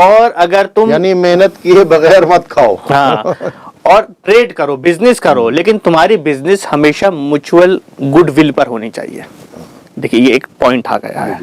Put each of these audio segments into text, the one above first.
اور اگر تم یعنی محنت کیے بغیر مت کھاؤ. ہاں اور ٹریڈ کرو، بزنس کرو، لیکن تمہاری بزنس ہمیشہ میوچل گڈ ول پر ہونی چاہیے. دیکھیے یہ ایک پوائنٹ آ گیا ہے.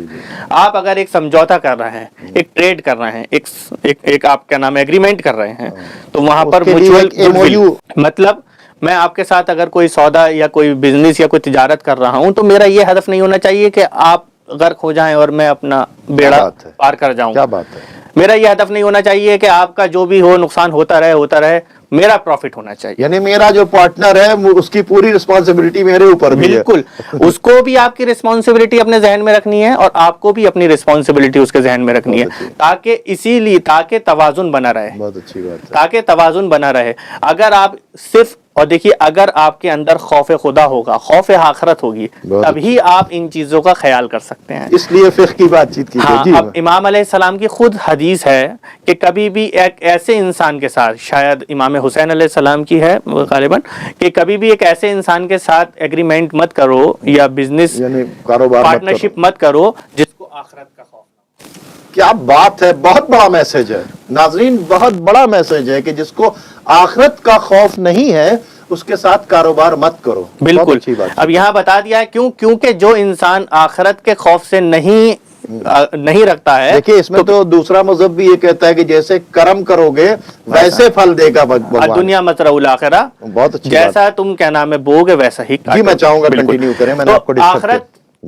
آپ اگر ایک سمجھوتا کر رہے ہیں، ایک ٹریڈ کر رہے ہیں، ایک آپ کا نام ایگریمنٹ کر رہے ہیں، تو وہاں پر میوچل گڈ ول، مطلب میں آپ کے ساتھ اگر کوئی سودا یا کوئی بزنس یا کوئی تجارت کر رہا ہوں تو میرا یہ ہدف نہیں ہونا چاہیے کہ آپ غرق ہو جائیں اور میں اپنا بیڑا پار کر جاؤں. کیا بات ہے. میرا یہ ہدف نہیں ہونا چاہیے کہ آپ کا جو بھی ہو نقصان ہوتا رہے، میرا پروفٹ ہونا چاہیے. یعنی میرا جو پارٹنر ہے اس کی پوری رسپانسبلٹی میرے اوپر بھی ہے. بالکل، اس کو بھی آپ کی رسپانسبلٹی اپنے ذہن میں رکھنی ہے اور آپ کو بھی اپنی رسپانسبلٹی اس کے ذہن میں رکھنی ہے، تاکہ توازن بنا رہے. بہت اچھی بات ہے. تاکہ توازن بنا رہے. اگر آپ صرف، اور دیکھیے اگر آپ کے اندر خوف خدا ہوگا، خوف آخرت ہوگی، تبھی آپ ان چیزوں کا خیال کر سکتے ہیں. اس لیے فقہ کی بات چیت کی. ہاں، اب امام علیہ السلام کی خود حدیث ہے کہ کبھی بھی ایک ایسے انسان کے ساتھ، شاید امام حسین علیہ السلام کی ہے غالباً، کہ کبھی بھی ایک ایسے انسان کے ساتھ ایگریمنٹ مت کرو یا بزنس یعنی کاروبار پارٹنرشپ مت کرو جس کو آخرت کا خوف نہ. کیا بات ہے. بہت بڑا میسج ہے ناظرین، بہت بڑا میسج ہے کہ جس کو آخرت کا خوف نہیں ہے اس کے ساتھ کاروبار مت کرو. بالکل. اب یہاں بتا دیا ہے کیونکہ جو انسان آخرت کے خوف سے نہیں رکھتا ہے. دیکھیے اس میں تو دوسرا مذہب بھی یہ کہتا ہے کہ جیسے کرم کرو گے ویسے پھل دے گا بھگوان. دنیا مزرع الاخرہ، بہت اچھی جیسا تم کیا نام ہے بوگے ویسا ہی. جی میں چاہوں گا کنٹینیو کریں. میں نے آپ کو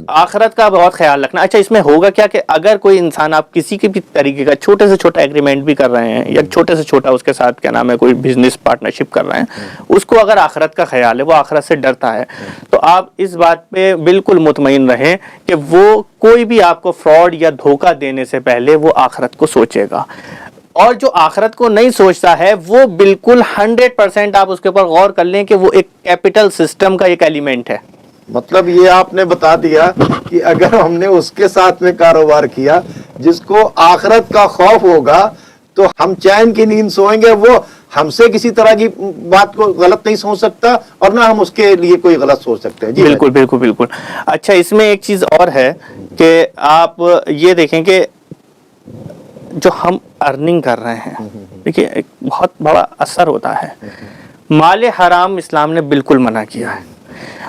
آخرت کا بہت خیال رکھنا. اچھا اس میں ہوگا کیا کہ اگر کوئی انسان آپ کسی کے بھی طریقے کا چھوٹے سے چھوٹا ایگریمنٹ بھی کر رہے ہیں یا چھوٹے سے چھوٹا اس کے ساتھ کیا نام ہے کوئی بزنس پارٹنرشپ کر رہے ہیں، اس کو اگر آخرت کا خیال ہے، وہ آخرت سے ڈرتا ہے، تو آپ اس بات پہ بالکل مطمئن رہیں کہ وہ کوئی بھی آپ کو فراڈ یا دھوکہ دینے سے پہلے وہ آخرت کو سوچے گا. اور جو آخرت کو نہیں سوچتا ہے وہ بالکل 100% آپ اس کے اوپر غور کر لیں کہ وہ ایک کیپٹل سسٹم کا ایک ایلیمنٹ ہے. مطلب یہ آپ نے بتا دیا کہ اگر ہم نے اس کے ساتھ میں کاروبار کیا جس کو آخرت کا خوف ہوگا تو ہم چین کی نیند سوئیں گے. وہ ہم سے کسی طرح کی بات کو غلط نہیں سوچ سکتا اور نہ ہم اس کے لیے کوئی غلط سوچ سکتے ہیں. جی بالکل بالکل بالکل. اچھا اس میں ایک چیز اور ہے کہ آپ یہ دیکھیں کہ جو ہم ارننگ کر رہے ہیں، دیکھیے ایک بہت بڑا اثر ہوتا ہے. مال حرام اسلام نے بالکل منع کیا ہے.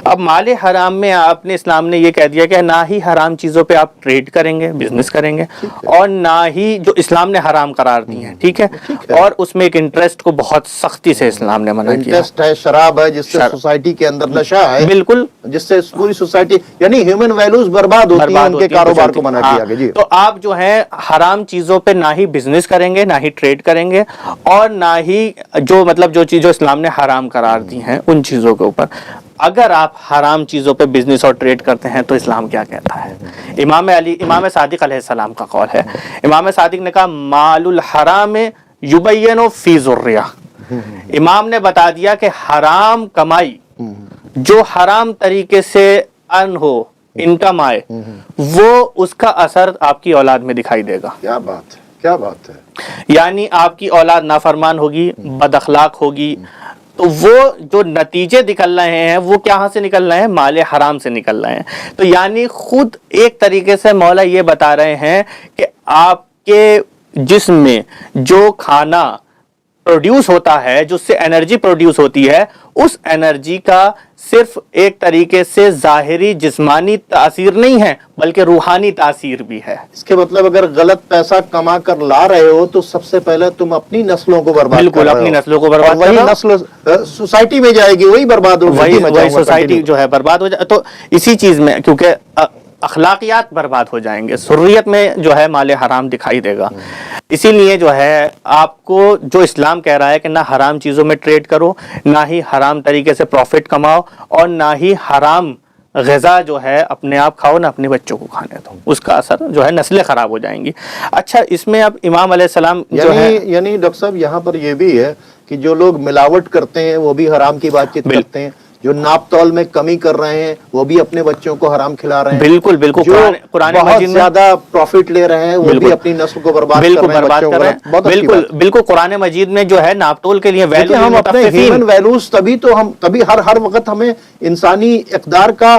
اب مال حرام میں آپ نے اسلام نے یہ کہہ دیا کہ نہ ہی حرام چیزوں پہ آپ ٹریڈ کریں گے، بزنس کریں گے، اور نہ ہی جو اسلام نے حرام قرار دی ہیں. ٹھیک ہے. اور اس میں ایک انٹرسٹ کو بہت سختی سے اسلام نے منع کیا. انٹرسٹ ہے، شراب ہے، جس سے سوسائٹی کے اندر نشہ ہے، بالکل، جس سے پوری سوسائٹی یعنی ہیومن ویلیوز برباد ہوتی ہیں، ان کے کاروبار کو منع کیا گیا. جی تو آپ جو ہے حرام چیزوں پہ نہ ہی بزنس کریں گے، نہ ہی ٹریڈ کریں گے، اور نہ ہی جو چیزیں اسلام نے حرام قرار دی ہیں ان چیزوں کے اوپر. اگر آپ حرام چیزوں پہ بزنس اور ٹریڈ کرتے ہیں تو اسلام کیا کہتا ہے؟ امام صادق علیہ السلام کا قول ہے. امام صادق نے کہا مال الحرام یبین فی ذریہ. امام نے بتا دیا کہ حرام کمائی جو حرام طریقے سے ارن ہو، انکم آئے، وہ اس کا اثر آپ کی اولاد میں دکھائی دے گا. کیا بات ہے، کیا بات ہے. یعنی آپ کی اولاد نافرمان ہوگی، بد اخلاق ہوگی، تو وہ جو نتیجے نکل رہے ہیں وہ کہاں سے نکل رہے ہیں؟ مال حرام سے نکل رہے ہیں. تو یعنی خود ایک طریقے سے مولا یہ بتا رہے ہیں کہ آپ کے جسم میں جو کھانا پروڈیوس ہوتا ہے، جس سے انرجی پروڈیوس ہوتی ہے، اس انرجی کا صرف ایک طریقے سے ظاہری جسمانی تاثیر نہیں ہے بلکہ روحانی تاثیر بھی ہے. اس کے مطلب اگر غلط پیسہ کما کر لا رہے ہو تو سب سے پہلے تم اپنی نسلوں کو برباد بالکل اپنی نسلوں کو برباد وہی نسل سوسائٹی میں جائے گی، وہی برباد ہوگی. وہی سوسائٹی جو ہے برباد ہو جائے. تو اسی چیز میں کیونکہ اخلاقیات برباد ہو جائیں گے، سریت میں جو ہے مال حرام دکھائی دے گا. اسی لیے جو ہے آپ کو جو اسلام کہہ رہا ہے کہ نہ حرام چیزوں میں ٹریڈ کرو، نہ ہی حرام طریقے سے پروفٹ کماؤ، اور نہ ہی حرام غذا جو ہے اپنے آپ کھاؤ، نہ اپنے بچوں کو کھانے دو. اس کا اثر جو ہے نسلیں خراب ہو جائیں گی. اچھا اس میں اب امام علیہ السلام جو ہے یعنی ڈاکٹر صاحب یہاں پر یہ بھی ہے کہ جو لوگ ملاوٹ کرتے ہیں وہ بھی حرام کی بات چیت کرتے ہیں، جو ناپ تول میں کمی کر رہے ہیں وہ بھی اپنے بچوں کو حرام کھلا رہے ہیں. بالکل بالکل. جو قرآن بہت مجید میں زیادہ پروفٹ لے رہے ہیں وہ بھی اپنی نسل کو برباد کر رہے ہیں. بالکل بالکل. قرآن مجید میں جو ہے ناپ تول کے لیے ہم اپنے ہیومن ویلیوز تبھی ہر وقت ہمیں انسانی اقدار کا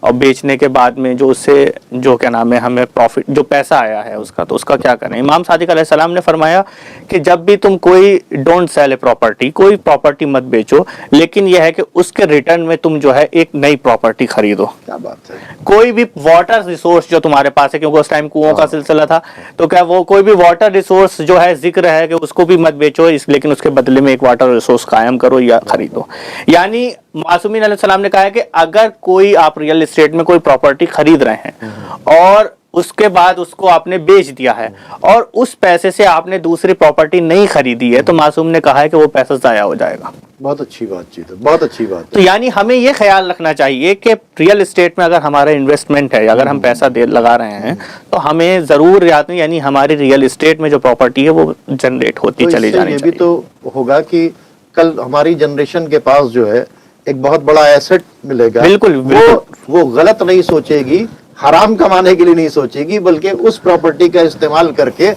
اور بیچنے کے بعد میں جو اس سے جو کیا نام ہے ہمیں پروفٹ جو پیسہ آیا ہے اس کا تو اس کا کیا کریں. امام صادق علیہ السلام نے فرمایا کہ جب بھی تم کوئی ڈونٹ سیل اے پراپرٹی, کوئی پراپرٹی مت بیچو, لیکن یہ ہے کہ اس کے ریٹرن میں تم جو ہے ایک نئی پراپرٹی خریدو. کیا بات ہے. کوئی بھی واٹر ریسورس جو تمہارے پاس ہے, کیونکہ اس ٹائم کنوؤں کا سلسلہ تھا, تو کیا وہ کوئی بھی واٹر ریسورس جو ہے ذکر ہے کہ اس کو بھی مت بیچو, لیکن اس کے بدلے میں ایک واٹر ریسورس قائم کرو یا خریدو. یعنی معصومین علیہ السلام نے کہا ہے کہ اگر کوئی آپ ریئل اسٹیٹ میں کوئی پراپرٹی خرید رہے ہیں اور اس کے بعد اس کو آپ نے بیچ دیا ہے اور اس پیسے سے آپ نے دوسری پراپرٹی نہیں خریدی ہے, تو معصوم نے کہا ہے کہ وہ پیسہ ضائع ہو جائے گا. بہت اچھی بات چیت ہے, بہت اچھی بات. تو یعنی ہمیں یہ خیال رکھنا چاہیے کہ ریئل اسٹیٹ میں اگر ہمارا انویسٹمنٹ ہے, اگر ہم پیسہ لگا رہے ہیں, تو ہمیں ضرور یعنی ہماری ریئل اسٹیٹ میں جو پراپرٹی ہے وہ جنریٹ ہوتی چلی جانی چاہیے. یہ بھی تو ہوگا کہ کل ہماری جنریشن کے پاس جو ہے ایک بہت بڑا ایسٹ ملے گا. بالکل وہ غلط نہیں سوچے گی, حرام کمانے کے لیے نہیں سوچے گی, بلکہ اس پراپرٹی کا استعمال کر کے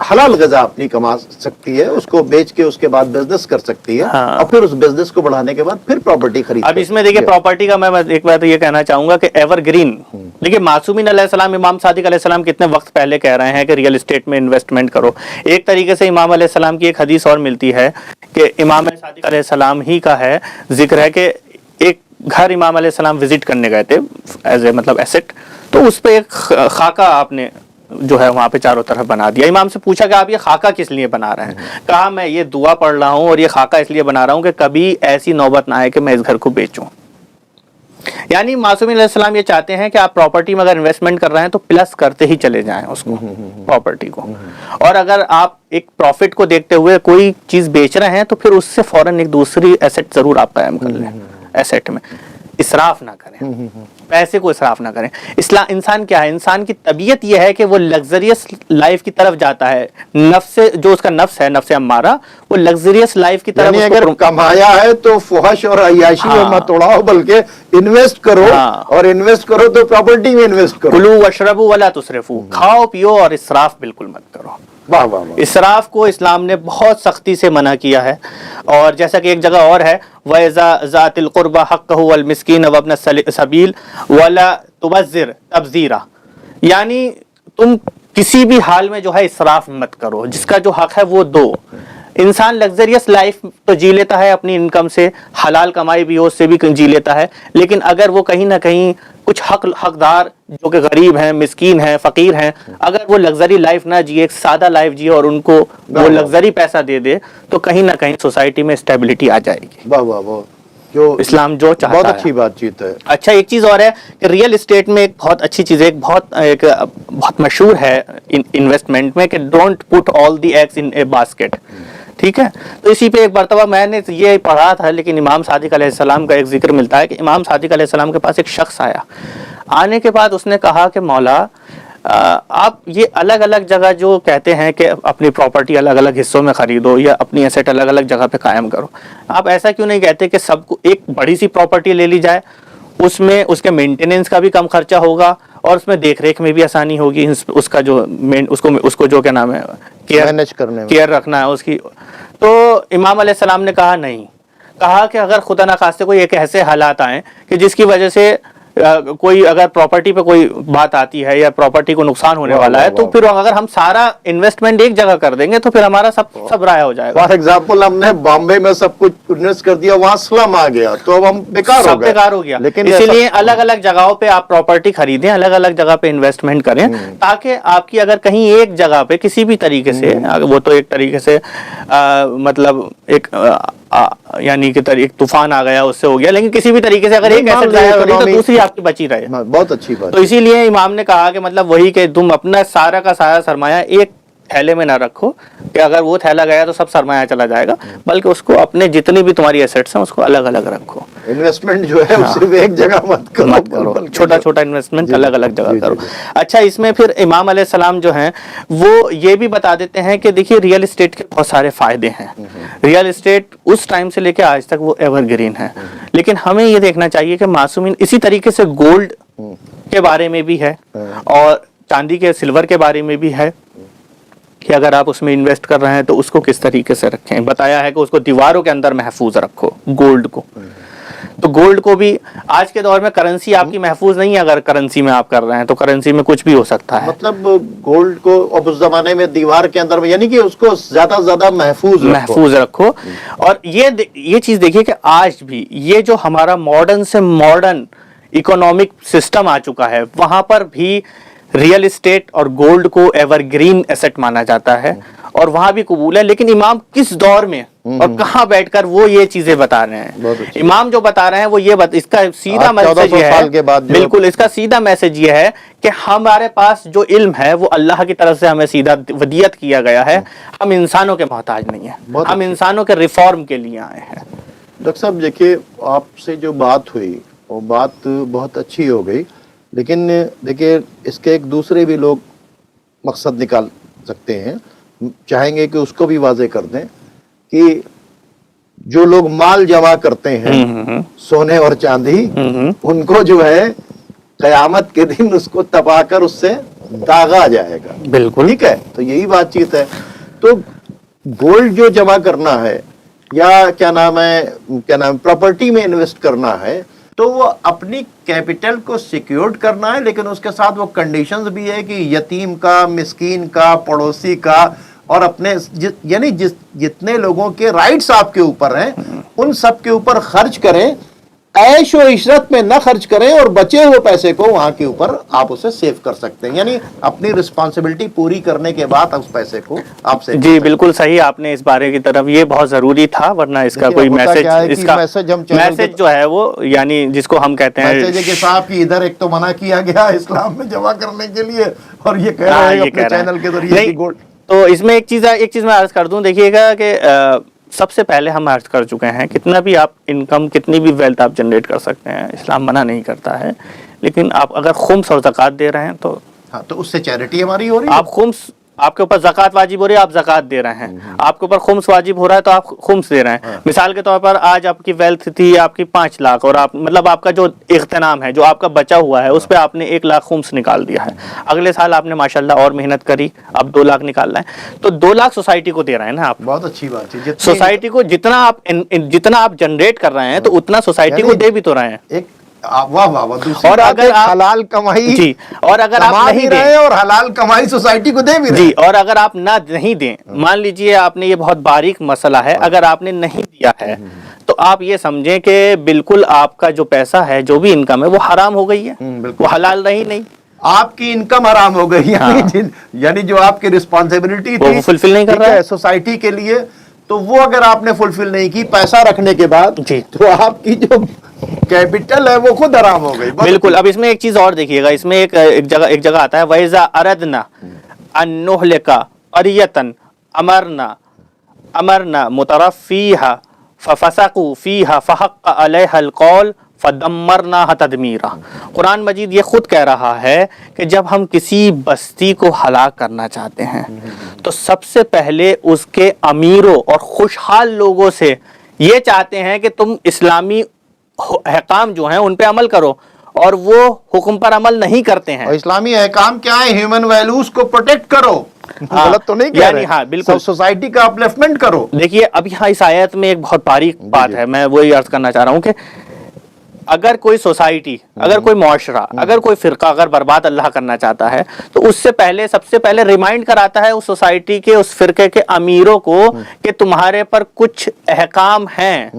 حلال غذا اپنی کما سکتی ہے, اس کو بیچ کے اس کے بعد بزنس کر سکتی ہے, اور پھر اس بزنس کو بڑھانے کے بعد پھر پراپرٹی خرید. اب اس میں دیکھیں پراپرٹی کا میں ایک بات یہ کہنا چاہوں گا کہ ایور گرین. دیکھیں معصومین علیہ السلام, امام صادق علیہ السلام کتنے وقت پہلے کہہ رہے ہیں کہ ریئل اسٹیٹ میں انویسٹمنٹ کرو. ایک طریقے سے امام علیہ السلام کی ایک حدیث اور ملتی ہے کہ امام صادق علیہ السلام ہی کا ہے ذکر ہے کہ ایک گھر امام علیہ السلام وزٹ کرنے گئے تھے ایز اے مطلب ایسٹ, تو اس پہ ایک خاکہ آپ نے جو ہے وہاں پہ چاروں طرف بنا دیا. امام سے پوچھا کہ آپ یہ خاکہ کس لیے بنا رہے ہیں؟ کہا میں یہ دعا پڑھ رہا ہوں اور یہ خاکہ اس لیے بنا رہا ہوں کہ کبھی ایسی نوبت نہ آئے کہ میں اس گھر کو بیچوں. یعنی معصومین علیہ السلام یہ چاہتے ہیں کہ آپ پراپرٹی میں اگر انویسٹمنٹ کر رہے ہیں تو پلس کرتے ہی چلے جائیں اس کو, پراپرٹی کو, اور اگر آپ ایک پروفٹ کو دیکھتے ہوئے کوئی چیز بیچ رہے ہیں تو پھر اس سے فوراً ایک دوسری ایسٹ ضرور آپ قائم کر لیں. ایسٹ میں اسراف نہ کریں, پیسے کو اسراف نہ کریں. انسان کیا ہے, انسان کی طبیعت یہ ہے کہ وہ لگزریس لائف کی طرف جاتا ہے. نفس جو اس کا نفس ہے, نفس امارہ, وہ لگزریس لائف کی طرف, یعنی اگر کمایا ہے تو فحش اور عیاشی میں مت اڑاؤ, بلکہ انویسٹ کرو, اور انویسٹ کرو تو پراپرٹی میں انویسٹ کرو. کلوا واشربوا ولا تسرفوا, کھاؤ پیو اور اسراف بالکل مت کرو. واہ واہ واہ. اسراف کو اسلام نے بہت سختی سے منع کیا ہے. اور جیسا کہ ایک جگہ اور ہے, وَإِذَا ذَاتِ الْقُرْبَى حَقَّهُ وَالْمِسْكِينَ وَابْنَ السَّبِيلِ وَلَا تُبَذِّرْ تَبْذِيرًا. یعنی تم کسی بھی حال میں جو ہے اسراف مت کرو, جس کا جو حق ہے وہ دو. انسان لگزریس لائف تو جی لیتا ہے اپنی انکم سے, حلال کمائی بھی اس سے بھی جی لیتا ہے, لیکن اگر وہ کہیں نہ کہیں کچھ حقدار جو کہ غریب ہیں, مسکین ہیں, فقیر ہیں, اگر وہ لگزری لائف نہ جیے, ایک سادہ لائف جیے اور ان کو وہ لگزری پیسہ دے دے, تو کہیں نہ کہیں سوسائٹی میں اسٹیبلٹی آ جائے گی. واہ واہ واہ, جو اسلام جو چاہتا ہے. بہت اچھی بات چیت ہے. اچھا ایک چیز اور ہے کہ ریئل اسٹیٹ میں ایک بہت اچھی چیز ہے, ایک بہت مشہور ہے انویسٹمنٹ میں, کہ don't put all the eggs in a basket. ٹھیک ہے, تو اسی پہ ایک مرتبہ میں نے یہ پڑھا تھا, لیکن امام صادق علیہ السلام کا ایک ذکر ملتا ہے کہ امام صادق علیہ السلام کے پاس ایک شخص آیا. آنے کے بعد اس نے کہا کہ مولا آپ یہ الگ الگ جگہ جو کہتے ہیں کہ اپنی پراپرٹی الگ الگ حصوں میں خریدو یا اپنی ایسٹ الگ الگ جگہ پہ قائم کرو, آپ ایسا کیوں نہیں کہتے کہ سب کو ایک بڑی سی پراپرٹی لے لی جائے, اس میں اس کے مینٹیننس کا بھی کم خرچہ ہوگا اور اس میں دیکھ ریکھ میں بھی آسانی ہوگی, اس کا جو اس کو جو کیا نام ہے کیئر رکھنا ہے اس کی. تو امام علیہ السلام نے کہا نہیں, کہا کہ اگر خدا نخواستہ کوئی ایک ایسے حالات آئیں کہ جس کی وجہ سے کوئی اگر پراپرٹی پہ کوئی بات آتی ہے یا پراپرٹی کو نقصان ہونے والا ہے, تو پھر اگر ہم سارا انویسٹمنٹ ایک جگہ کر دیں گے تو پھر ہمارا سب ضائع ہو جائے گا. فار ایگزامپل ہم نے بامبے میں سب کچھ انویسٹ کر دیا, وہاں سلم آ گیا تو اب ہم بیکار ہو گیا. لیکن اسی لیے الگ الگ جگہوں پہ آپ پراپرٹی خریدیں, الگ الگ جگہ پہ انویسٹمنٹ کریں, تاکہ آپ کی اگر کہیں ایک جگہ پہ کسی بھی طریقے سے, وہ تو ایک طریقے سے مطلب ایک یعنی کہ ایک طوفان آ گیا اس سے ہو گیا, لیکن کسی بھی طریقے سے اگر ایک ایسٹ ضائع ہو رہی تو دوسری آپ کی بچی رہے. بہت اچھی بات. تو اسی لیے امام نے کہا کہ مطلب وہی کہ تم اپنا سارا کا سارا سرمایہ ایک تھیلے میں نہ رکھو کہ اگر وہ تھیلا گیا تو سب سرمایہ چلا جائے گا, بلکہ اس کو اپنے جتنی بھی تمہاری ایسٹس ہیں اس کو الگ الگ رکھو. انویسٹمنٹ جو ہے صرف ایک جگہ مت کرو, چھوٹا چھوٹا انویسٹمنٹ الگ الگ جگہ کرو. اچھا اس میں پھر امام علیہ السلام جو ہیں وہ یہ بھی بتا دیتے ہیں کہ دیکھیے ریئل اسٹیٹ کے بہت سارے فائدے ہیں. ریئل اسٹیٹ اس ٹائم سے لے کے آج تک وہ ایور گرین ہے, لیکن ہمیں یہ دیکھنا چاہیے کہ معصومین اسی طریقے سے گولڈ کے بارے میں بھی ہے اور چاندی کے سلور کے بارے میں بھی ہے کہ اگر آپ اس میں انویسٹ کر رہے ہیں تو اس کو کس طریقے سے رکھیں. بتایا ہے کہ اس کو دیواروں کے اندر محفوظ رکھو گولڈ کو. تو گولڈ کو بھی آج کے دور میں کرنسی آپ کی محفوظ نہیں ہے، اگر کرنسی میں آپ کر رہے ہیں تو کرنسی میں کچھ بھی ہو سکتا ہے. مطلب گولڈ کو اب اس زمانے میں دیوار کے اندر یعنی کہ اس کو زیادہ سے زیادہ محفوظ رکھو. اور یہ چیز دیکھیے کہ آج بھی یہ جو ہمارا ماڈرن سے ماڈرن اکنامک سسٹم آ چکا ہے، وہاں پر بھی ریئل اسٹیٹ اور گولڈ کو ایور گرین ایسٹ مانا جاتا ہے اور وہاں بھی قبول ہے. لیکن امام کس دور میں اور کہاں بیٹھ کر وہ یہ چیزیں بتا رہے ہیں؟ امام جو بتا رہے ہیں وہ یہ اس کا سیدھا میسج یہ ہے، بالکل اس کا سیدھا میسج یہ ہے کہ ہمارے پاس جو علم ہے وہ اللہ کی طرف سے ہمیں سیدھا ودیت کیا گیا ہے. ہم انسانوں کے محتاج نہیں ہیں، ہم انسانوں کے ریفارم کے لیے آئے ہیں. ڈاکٹر صاحب دیکھیے، آپ سے جو بات ہوئی وہ بات بہت اچھی ہو گئی، لیکن دیکھیے اس کے ایک دوسرے بھی لوگ مقصد نکال سکتے ہیں. چاہیں گے کہ اس کو بھی واضح کر دیں کہ جو لوگ مال جمع کرتے ہیں سونے اور چاندی، ان کو جو ہے قیامت کے دن اس کو تپا کر اس سے داغا جائے گا. بالکل ٹھیک ہے، تو یہی بات چیت ہے. تو گولڈ جو جمع کرنا ہے یا کیا نام ہے پراپرٹی میں انویسٹ کرنا ہے، تو وہ اپنی کیپٹل کو سیکیورڈ کرنا ہے، لیکن اس کے ساتھ وہ کنڈیشنز بھی ہے کہ یتیم کا، مسکین کا، پڑوسی کا، اور اپنے یعنی جتنے لوگوں کے رائٹس آپ کے اوپر ہیں ان سب کے اوپر خرچ کریں. عیش و عشرت میں نہ خرچ کریں اور بچے ہوئے پیسے کو وہاں کے اوپر آپ اسے سیو کر سکتے ہیں. یعنی اپنی رسپانسبلٹی پوری کرنے کے بعد اس پیسے کو آپ سے. جی بالکل صحیح، آپ نے اس بارے کی طرف، یہ بہت ضروری تھا، ورنہ اس کا کوئی میسج، اس کا میسج جو ہے وہ یعنی جس کو ہم کہتے ہیں میسج ہے کہ صاحب کی ادھر ایک تو منع کیا گیا اسلام میں جمع کرنے کے لیے، اور یہ کہہ رہے ہیں اپنے چینل کے ذریعے کہ گولڈ. تو اس میں ایک چیز میں عرض کر دوں، دیکھیے گا کہ سب سے پہلے ہم عرض کر چکے ہیں کتنا بھی آپ انکم، کتنی بھی ویلتھ آپ جنریٹ کر سکتے ہیں، اسلام منع نہیں کرتا ہے. لیکن آپ اگر خمس اور زکوٰۃ دے رہے ہیں تو تو اس سے چیریٹی ہماری ہو رہی ہے. آپ خمس، آپ کے اوپر زکوٰۃ واجب ہو رہی ہے، آپ زکوٰۃ دے رہے ہیں. آپ کے اوپر خمس واجب ہو رہا ہے تو آپ خمس دے رہے ہیں. مثال کے طور پر آج آپ کی ویلتھ تھی آپ کی 5 لاکھ، اور آپ مطلب آپ کا جو اغتنام ہے، جو آپ کا بچا ہوا ہے، اس پہ آپ نے 1 لاکھ خمس نکال دیا ہے. اگلے سال آپ نے ماشاءاللہ اور محنت کری، اب 2 لاکھ نکالنا ہے، تو 2 لاکھ سوسائٹی کو دے رہے ہیں نا آپ. بہت اچھی بات ہے. سوسائٹی کو جتنا آپ جنریٹ کر رہے ہیں تو اتنا سوسائٹی کو دے بھی تو رہے ہیں. اور اگر حلال کمائی، جی، اور اگر آپ نہیں دیں اور حلال کمائی سوسائٹی کو دے بھی رہے، جی، اور اگر آپ نہیں دیں، مان لیجئے آپ نے، یہ بہت باریک مسئلہ ہے، اگر آپ نے نہیں دیا ہے تو آپ یہ سمجھیں کہ بالکل آپ کا جو پیسہ ہے، جو بھی انکم ہے، وہ حرام ہو گئی ہے، وہ حلال رہی نہیں، آپ کی انکم حرام ہو گئی. یعنی جو آپ کی رسپانسبلٹی تھی وہ فلفل نہیں کر رہا ہے سوسائٹی کے لیے، تو وہ اگر آپ نے فلفل نہیں کی پیسہ رکھنے کے بعد، تو آپ کی جو کیپٹل ہے وہ خود حرام ہو گئی. بالکل. اب اس میں ایک چیز اور دیکھیے گا، اس میں ایک جگہ آتا ہے وَإِذَا أَرَدْنَا أَن نُهْلِكَ قَرْيَةً أَمَرْنَا مُتْرَفِّيهَا فَفَسَقُوا فِيهَا فَحَقَّ عَلَيْهَا الْقَوْلُ فَدَمَّرْنَاهَا تَدْمِيرًا. قرآن مجید یہ خود کہہ رہا ہے کہ جب ہم کسی بستی کو ہلاک کرنا چاہتے ہیں تو سب سے پہلے اس کے امیروں اور خوشحال لوگوں سے یہ چاہتے ہیں کہ تم اسلامی احکام جو ہیں ان پہ عمل کرو، اور وہ حکم پر عمل نہیں کرتے ہیں. اسلامی احکام کیا ہے؟ ہیومن ویلیوز کو پروٹیکٹ کرو. غلط تو نہیں کہہ رہے، ہاں بالکل، سوسائٹی کا اپلفمنٹ کرو. دیکھیے اب یہاں اس آیت میں ایک بہت باریک بات ہے، میں وہی عرض کرنا چاہ رہا ہوں کہ اگر کوئی سوسائٹی، اگر کوئی معاشرہ، اگر کوئی فرقہ اگر برباد اللہ کرنا چاہتا ہے تو اس سے پہلے سب سے پہلے ریمائنڈ کراتا ہے اس سوسائٹی کے، اس فرقے کے امیروں کو کہ تمہارے پر کچھ احکام ہیں،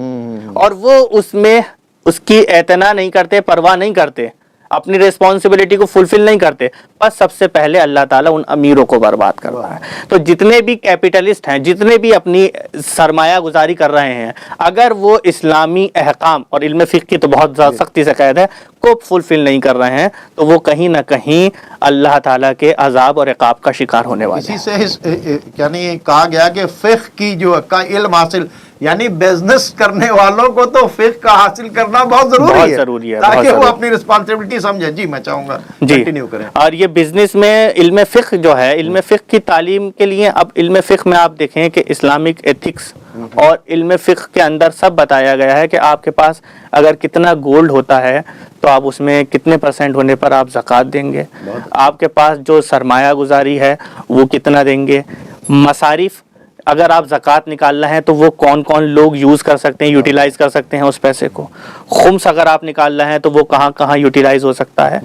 اور وہ اس میں اس کی اعتنا نہیں کرتے، پرواہ نہیں کرتے، اپنی ریسپانسبلٹی کو فلفل نہیں کرتے، بس سب سے پہلے اللہ تعالیٰ ان امیروں کو برباد کرتا ہے. تو جتنے بھی کیپٹلسٹ ہیں، جتنے بھی اپنی سرمایہ گزاری کر رہے ہیں، اگر وہ اسلامی احکام اور علم فقہ کی تو بہت سختی سے قید ہے کو فلفل نہیں کر رہے ہیں، تو وہ کہیں نہ کہیں اللہ تعالیٰ کے عذاب اور عقاب کا شکار ہونے والے ہیں. اسی سے یعنی کہا گیا کہ فقہ کی جو علم حاصل، یعنی بزنس کرنے والوں کو تو فقہ کا حاصل کرنا بہت ضروری ہے تاکہ وہ اپنی رسپانسبلٹی سمجھے. جی میں چاہوں گا کنٹینیو کریں. اور یہ بزنس میں علم فقہ جو ہے، علم فقہ کی تعلیم کے لیے، اب علم فقہ میں آپ دیکھیں کہ اسلامک ایتھکس اور علم فقہ کے اندر سب بتایا گیا ہے کہ آپ کے پاس اگر کتنا گولڈ ہوتا ہے تو آپ اس میں کتنے % ہونے پر آپ زکوٰۃ دیں گے، آپ کے پاس جو سرمایہ گزاری ہے وہ کتنا دیں گے، مصارف اگر آپ زکوٰۃ نکالنا ہے تو وہ کون کون لوگ یوز کر سکتے ہیں، یوٹیلائز کر سکتے ہیں اس پیسے کو، خمس اگر آپ نکالنا ہے تو وہ کہاں کہاں یوٹیلائز ہو سکتا ہے،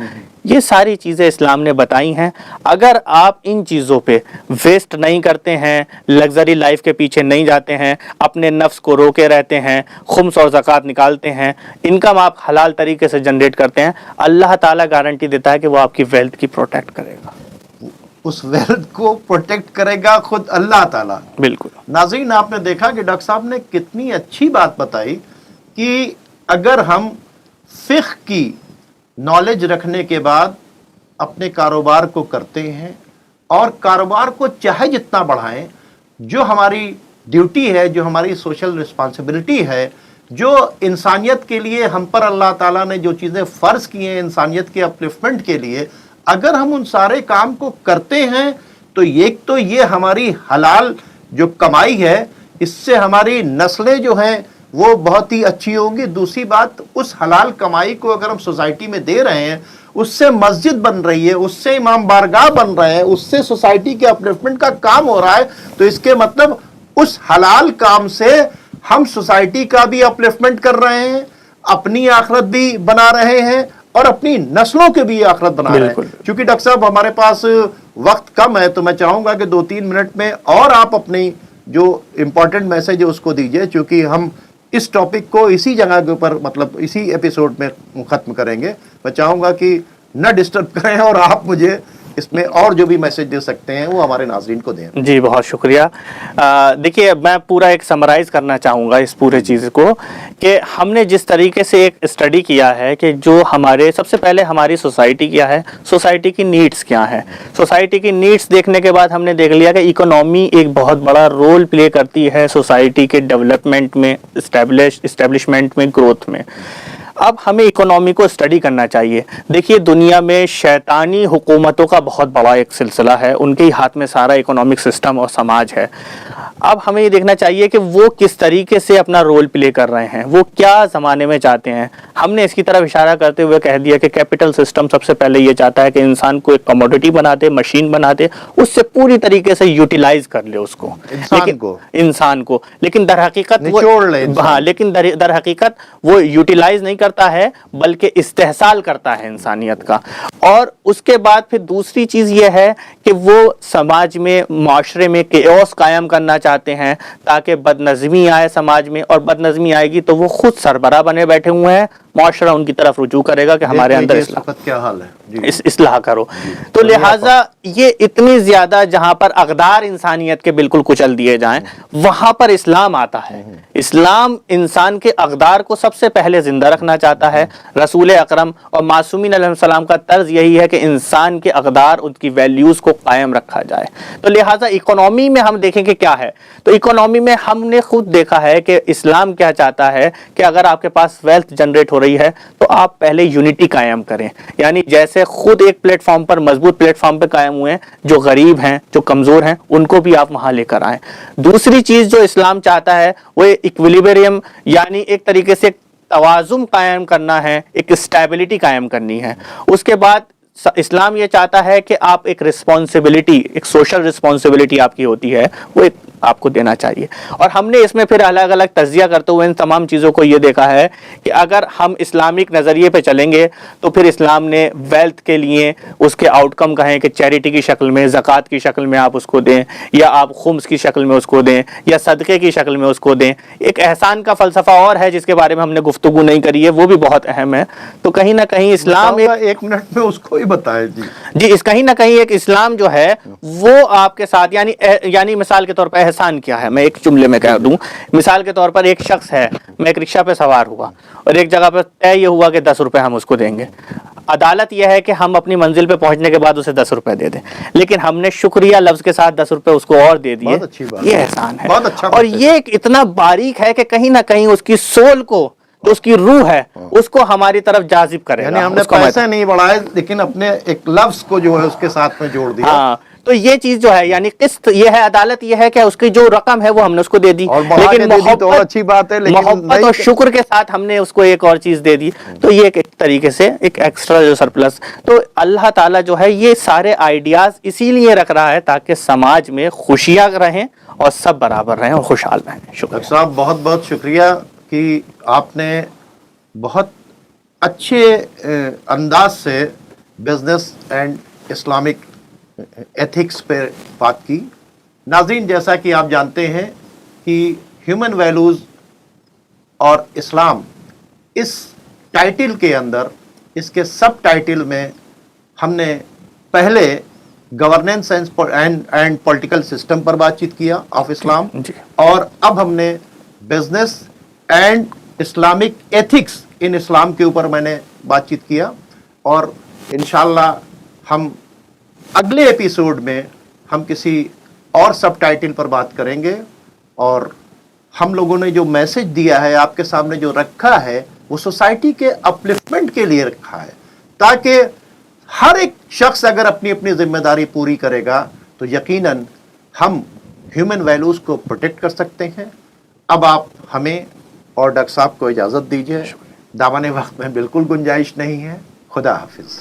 یہ ساری چیزیں اسلام نے بتائی ہیں. اگر آپ ان چیزوں پہ ویسٹ نہیں کرتے ہیں، لگژری لائف کے پیچھے نہیں جاتے ہیں، اپنے نفس کو روکے رہتے ہیں، خمس اور زکوٰۃ نکالتے ہیں، انکم آپ حلال طریقے سے جنریٹ کرتے ہیں، اللہ تعالیٰ گارنٹی دیتا ہے کہ وہ آپ کی ویلتھ کی پروٹیکٹ کرے گا. اس ویلتھ کو پروٹیکٹ کرے گا خود اللہ تعالیٰ. بالکل. ناظرین، آپ نے دیکھا کہ ڈاکٹر صاحب نے کتنی اچھی بات بتائی کہ اگر ہم فقہ کی نالج رکھنے کے بعد اپنے کاروبار کو کرتے ہیں اور کاروبار کو چاہے جتنا بڑھائیں، جو ہماری ڈیوٹی ہے، جو ہماری سوشل رسپانسبلٹی ہے، جو انسانیت کے لیے ہم پر اللہ تعالیٰ نے جو چیزیں فرض کی ہیں انسانیت کے اپلفمنٹ کے لیے، اگر ہم ان سارے کام کو کرتے ہیں تو ایک تو یہ ہماری حلال جو کمائی ہے، اس سے ہماری نسلیں جو ہیں وہ بہت ہی اچھی ہوں گی. دوسری بات، اس حلال کمائی کو اگر ہم سوسائٹی میں دے رہے ہیں، اس سے مسجد بن رہی ہے، اس سے امام بارگاہ بن رہے ہیں، اس سے سوسائٹی کے اپلفمنٹ کا کام ہو رہا ہے، تو اس کے مطلب اس حلال کام سے ہم سوسائٹی کا بھی اپلفمنٹ کر رہے ہیں، اپنی آخرت بھی بنا رہے ہیں اور اپنی نسلوں کے بھی آخرت بنا رہے ہیں. چونکہ ڈاکٹر صاحب ہمارے پاس وقت کم ہے تو میں چاہوں گا کہ 2-3 منٹ میں اور آپ اپنی جو امپورٹنٹ میسج ہے اس کو دیجئے، چونکہ ہم اس ٹاپک کو اسی جگہ کے اوپر مطلب اسی ایپیسوڈ میں ختم کریں گے. میں چاہوں گا کہ نہ ڈسٹرب کریں اور آپ مجھے اس میں اور جو بھی میسج دے سکتے ہیں وہ ہمارے ناظرین کو دیں. جی بہت شکریہ. دیکھیے میں پورا ایک سمرائز کرنا چاہوں گا اس پورے چیز کو کہ ہم نے جس طریقے سے ایک اسٹڈی کیا ہے کہ جو ہمارے سب سے پہلے ہماری سوسائٹی کیا ہے، سوسائٹی کی نیڈز کیا ہیں. سوسائٹی کی نیڈز دیکھنے کے بعد ہم نے دیکھ لیا کہ اکنامی ایک بہت بڑا رول پلے کرتی ہے سوسائٹی کے ڈیولپمنٹ میں، اسٹیبلشمنٹ میں، گروتھ میں. اب ہمیں اکنامی کو اسٹڈی کرنا چاہیے. دیکھیے دنیا میں شیطانی حکومتوں کا بہت بڑا ایک سلسلہ ہے، ان کے ہی ہاتھ میں سارا اکنامک سسٹم اور سماج ہے. اب ہمیں یہ دیکھنا چاہیے کہ وہ کس طریقے سے اپنا رول پلے کر رہے ہیں، وہ کیا زمانے میں چاہتے ہیں. ہم نے اس کی طرف اشارہ کرتے ہوئے کہہ دیا کہ کیپٹل سسٹم سب سے پہلے یہ چاہتا ہے کہ انسان کو ایک کموڈٹی بنا دے، مشین بنا دے، اس سے پوری طریقے سے یوٹیلائز کر لے اس کو، انسان کو. لیکن در حقیقت لیکن در حقیقت وہ یوٹیلائز نہیں کرتا ہے بلکہ استحصال کرتا ہے انسانیت کا. اور اس کے بعد پھر دوسری چیز یہ ہے کہ وہ سماج میں، معاشرے میں کیوس قائم کرنا چاہتے ہیں تاکہ بد نظمی آئے سماج میں، اور بد نظمی آئے گی تو وہ خود سربراہ بنے بیٹھے ہوئے ہیں، معاشرہ ان کی طرف رجوع کرے گا کہ ہمارے اندر کیا حال ہے، اصلاح کرو. تو لہٰذا یہ اتنی زیادہ جہاں پر اقدار انسانیت کے بالکل کچل دیے جائیں وہاں پر اسلام آتا ہے. اسلام انسان کے اقدار کو سب سے پہلے زندہ رکھنا چاہتا ہے. رسول اکرم اور معصومین علیہ السلام کا طرز یہی ہے کہ انسان کے اقدار، ان کی ویلیوز کو قائم رکھا جائے. تو لہٰذا اکنامی میں ہم دیکھیں کہ کیا ہے، تو اکنامی میں ہم نے خود دیکھا ہے کہ اسلام کیا چاہتا ہے کہ اگر آپ کے پاس ویلتھ جنریٹ ہو رہی ہے تو آپ پہلے یونٹی قائم کریں. یعنی جیسے خود ایک پلیٹ فارم پر، مضبوط پلیٹ فارم پہ قائم ہوئے ہیں، جو غریب ہیں، جو کمزور ہیں، ان کو بھی آپ وہاں لے کر آئیں. دوسری چیز جو اسلام چاہتا ہے وہ ایکویلیبریم، یعنی ایک طریقے سے توازن قائم کرنا ہے، ایک اسٹیبلٹی قائم کرنی ہے. اس کے بعد اسلام یہ چاہتا ہے کہ آپ ایک رسپانسبلٹی، ایک سوشل رسپانسبلٹی آپ کی ہوتی ہے، وہ آپ کو دینا چاہیے. اور ہم نے اس میں پھر الگ الگ تجزیہ کرتے ہوئے ان تمام چیزوں کو یہ دیکھا ہے کہ اگر ہم اسلامک نظریے پہ چلیں گے تو پھر اسلام نے ویلتھ کے لیے اس کے آؤٹ کم کہیں کہ چیریٹی کی شکل میں، زکوٰۃ کی شکل میں آپ اس کو دیں، یا آپ خمس کی شکل میں اس کو دیں، یا صدقے کی شکل میں اس کو دیں. ایک احسان کا فلسفہ اور ہے جس کے بارے میں ہم نے گفتگو نہیں کری ہے، وہ بھی بہت اہم ہے. تو کہیں نہ کہیں اسلام ایک منٹ میں اس کو ہی بتائے. جی اس کہیں نہ کہیں ایک اسلام جو ہے وہ آپ کے ساتھ، یعنی مثال کے طور پر احسان کیا ہے، میں ایک جملے میں کہہ دوں. مثال کے طور پر ایک شخص ہے، میں ایک رکشہ پہ سوار ہوا اور ایک جگہ پہ طے یہ ہوا کہ 10 روپے ہم اس کو دیں گے. عدالت یہ ہے کہ ہم اپنی منزل پہ پہنچنے کے بعد اسے 10 روپے دے دیں، لیکن ہم نے شکریہ لفظ کے ساتھ 10 روپے اس کو اور دے دیے. یہ احسان ہے. اور یہ اتنا باریک ہے کہ کہیں نہ کہیں اس کی سول کو، جو اس کی روح ہے، اس کو ہماری طرف جاذب کرے گا. یعنی ہم نے پیسے نہیں بڑھائے لیکن اپنے ایک لفظ کو جو ہے اس کے ساتھ میں جوڑ دیا. ہاں تو یہ چیز جو ہے، یعنی قسط یہ ہے، عدالت یہ ہے کہ اس کی جو رقم ہے وہ ہم نے اس کو دے دی، لیکن محبت اور شکر کے ساتھ ہم نے اس کو ایک اور چیز دے دی. تو یہ ایک طریقے سے ایک ایکسٹرا جو سرپلس. تو اللہ تعالیٰ جو ہے یہ سارے آئیڈیاز اسی لیے رکھ رہا ہے تاکہ سماج میں خوشیاں رہیں اور سب برابر رہیں اور خوشحال رہیں. شکریہ. ڈاکٹر صاحب بہت بہت شکریہ کہ آپ نے بہت اچھے انداز سے بزنس اینڈ اسلامک ایتھکس پہ بات کی. ناظرین، جیسا کہ آپ جانتے ہیں کہ ہیومن ویلیوز اور اسلام اس ٹائٹل کے اندر، اس کے سب ٹائٹل میں ہم نے پہلے گورننس اینڈ پولیٹیکل سسٹم پر بات چیت کیا آف اسلام، جی. اور اب ہم نے business and Islamic ethics in Islam کے اوپر میں نے بات چیت کیا. اور انشاءاللہ ہم اگلے ایپیسوڈ میں ہم کسی اور سب ٹائٹل پر بات کریں گے، اور ہم لوگوں نے جو میسج دیا ہے، آپ کے سامنے جو رکھا ہے، وہ سوسائٹی کے اپلفٹمنٹ کے لیے رکھا ہے، تاکہ ہر ایک شخص اگر اپنی اپنی ذمہ داری پوری کرے گا تو یقیناً ہم ہیومن ویلیوز کو پروٹیکٹ کر سکتے ہیں. اب آپ ہمیں اور ڈاکٹر صاحب کو اجازت دیجیے، دامن وقت میں بالکل گنجائش نہیں ہے. خدا حافظ.